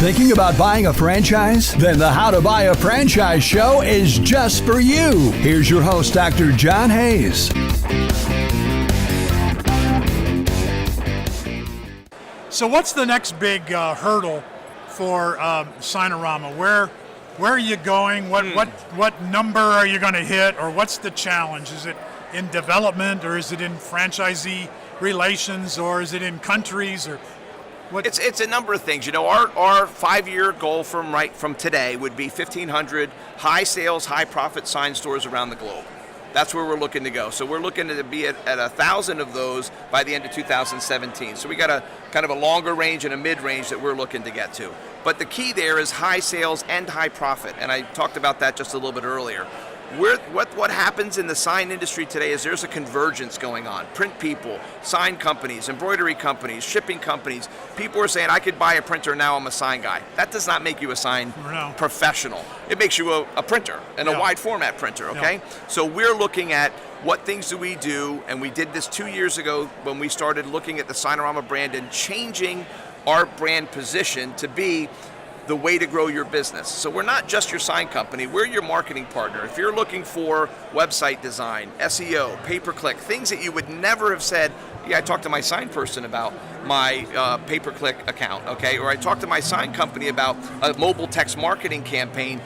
Thinking about buying a franchise? Then the How to Buy a Franchise show is just for you. Here's your host, Dr. John Hayes. So what's the next big hurdle for Signarama? Where are you going? What number are you going to hit, or what's the challenge? Is it in development, or is it in franchisee relations, or is it in countries, or what? It's a number of things. You know, our 5-year goal from today would be 1,500 high sales, high profit sign stores around the globe. That's where we're looking to go. So we're looking to be at 1,000 of those by the end of 2017. So we got a kind of a longer range and a mid-range that we're looking to get to. But the key there is high sales and high profit, and I talked about that just a little bit earlier. What happens in the sign industry today is there's a convergence going on. Print people, sign companies, embroidery companies, shipping companies. People are saying, I could buy a printer, now I'm a sign guy. That does not make you a sign professional. It makes you a printer, and a wide format printer, okay? So we're looking at what things do we do, and we did this 2 years ago when we started looking at the Signarama brand and changing our brand position to be the way to grow your business. So we're not just your sign company, we're your marketing partner. If you're looking for website design, SEO, pay-per-click, things that you would never have said, yeah, I talked to my sign person about my pay-per-click account, okay? Or I talked to my sign company about a mobile text marketing campaign.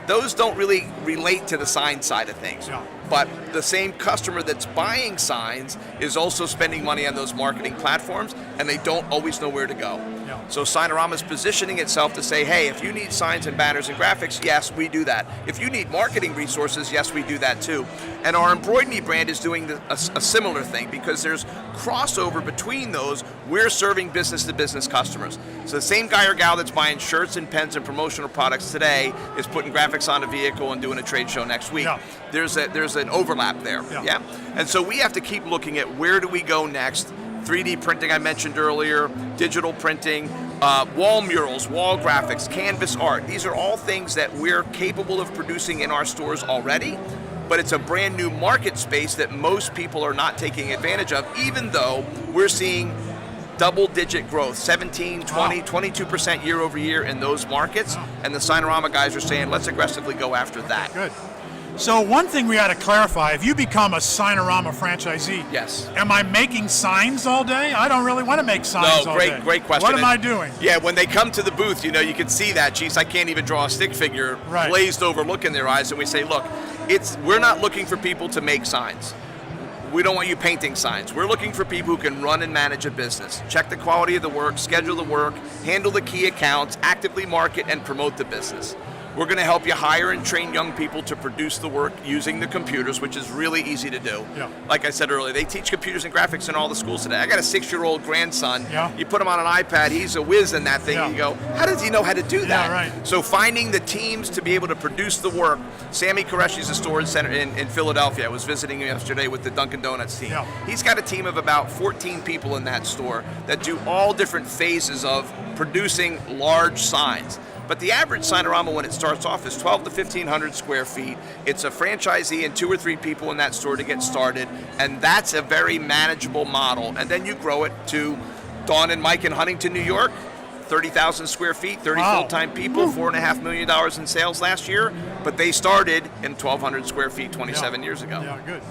Those don't really relate to the sign side of things. Yeah. But the same customer that's buying signs is also spending money on those marketing platforms, and they don't always know where to go. Yeah. So Signarama is positioning itself to say, hey, if you need signs and banners and graphics, yes, we do that. If you need marketing resources, yes, we do that too. And our embroidery brand is doing a similar thing, because there's crossover between those. We're serving business-to-business customers. So the same guy or gal that's buying shirts and pens and promotional products today is putting graphics on a vehicle and doing a trade show next week. Yeah. There's an overlap there, yeah? And so we have to keep looking at where do we go next. 3D printing I mentioned earlier, digital printing, wall murals, wall graphics, canvas art. These are all things that we're capable of producing in our stores already, but it's a brand new market space that most people are not taking advantage of, even though we're seeing double-digit growth, 17, 20, 22% year over year in those markets, and the Signarama guys are saying, let's aggressively go after that. Good. So one thing we got to clarify, if you become a Signarama franchisee, yes, am I making signs all day? I don't really want to make signs all day. Great question. What am I doing? Yeah, when they come to the booth, you know, you can see that, geez, I can't even draw a stick figure, glazed over look in their eyes, and we say, look, we're not looking for people to make signs. We don't want you painting signs. We're looking for people who can run and manage a business, check the quality of the work, schedule the work, handle the key accounts, actively market and promote the business. We're going to help you hire and train young people to produce the work using the computers, which is really easy to do. Yeah. Like I said earlier, they teach computers and graphics in all the schools today. I got a 6-year-old grandson. Yeah. You put him on an iPad, he's a whiz in that thing. Yeah. You go, how does he know how to do that? Yeah, right. So finding the teams to be able to produce the work. Sammy Qureshi's a storage center in Philadelphia. I was visiting him yesterday with the Dunkin' Donuts team. Yeah. He's got a team of about 14 people in that store that do all different phases of producing large signs. But the average Signarama when it starts off is 12 to 1,500 square feet. It's a franchisee and 2 or 3 people in that store to get started, and that's a very manageable model. And then you grow it to Dawn and Mike in Huntington, New York, 30,000 square feet, 30 full-time people, $4.5 million in sales last year, but they started in 1,200 square feet 27 years ago. Yeah, good.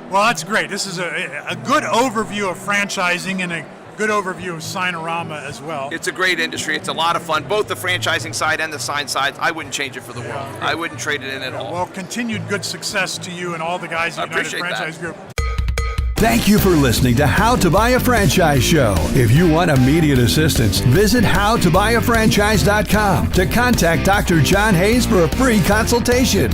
Well, that's great. This is a good overview of franchising and a good overview of Signarama as well. It's a great industry. It's a lot of fun, both the franchising side and the sign side. I wouldn't change it for the world. I wouldn't trade it in at all. Well, continued good success to you and all the guys at United Franchise Group. Thank you for listening to How to Buy a Franchise Show. If you want immediate assistance, visit howtobuyafranchise.com to contact Dr. John Hayes for a free consultation.